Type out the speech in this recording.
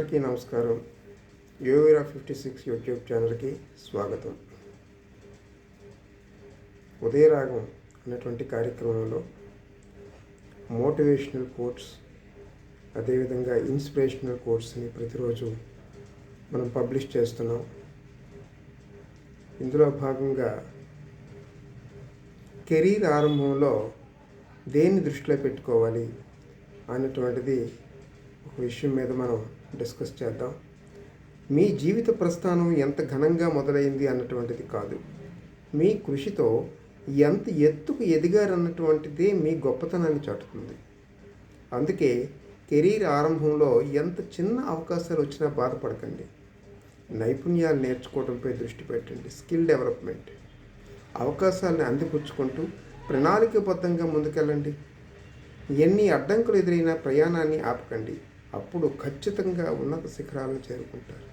అందరికీ నమస్కారం. యోగిరా 56 యూట్యూబ్ ఛానల్కి స్వాగతం. ఉదయరాగం అనేటువంటి కార్యక్రమంలో మోటివేషనల్ కోట్స్, అదేవిధంగా ఇన్స్పిరేషనల్ కోట్స్ని ప్రతిరోజు మనం పబ్లిష్ చేస్తున్నాం. ఇందులో భాగంగా కెరీర్ ఆరంభంలో దేన్ని దృష్టిలో పెట్టుకోవాలి అన్నటువంటిది ఒక విషయం మీద మనం డిస్కస్ చేద్దాం. మీ జీవిత ప్రస్థానం ఎంత ఘనంగా మొదలైంది అన్నటువంటిది కాదు, మీ కృషితో ఎంత ఎత్తుకు ఎదిగారన్నటువంటిదే మీ గొప్పతనాన్ని చాటుతుంది. అందుకే కెరీర్ ఆరంభంలో ఎంత చిన్న అవకాశాలు వచ్చినా బాధపడకండి. నైపుణ్యాలు నేర్చుకోవడంపై దృష్టి పెట్టండి. స్కిల్ డెవలప్మెంట్, అవకాశాలను అందిపుచ్చుకుంటూ ప్రణాళికాబద్ధంగా ముందుకెళ్ళండి. ఎన్ని అడ్డంకులు ఎదురైనా ప్రయాణాన్ని ఆపకండి. అప్పుడు ఖచ్చితంగా ఉన్నత శిఖరాలను చేరుకుంటారు.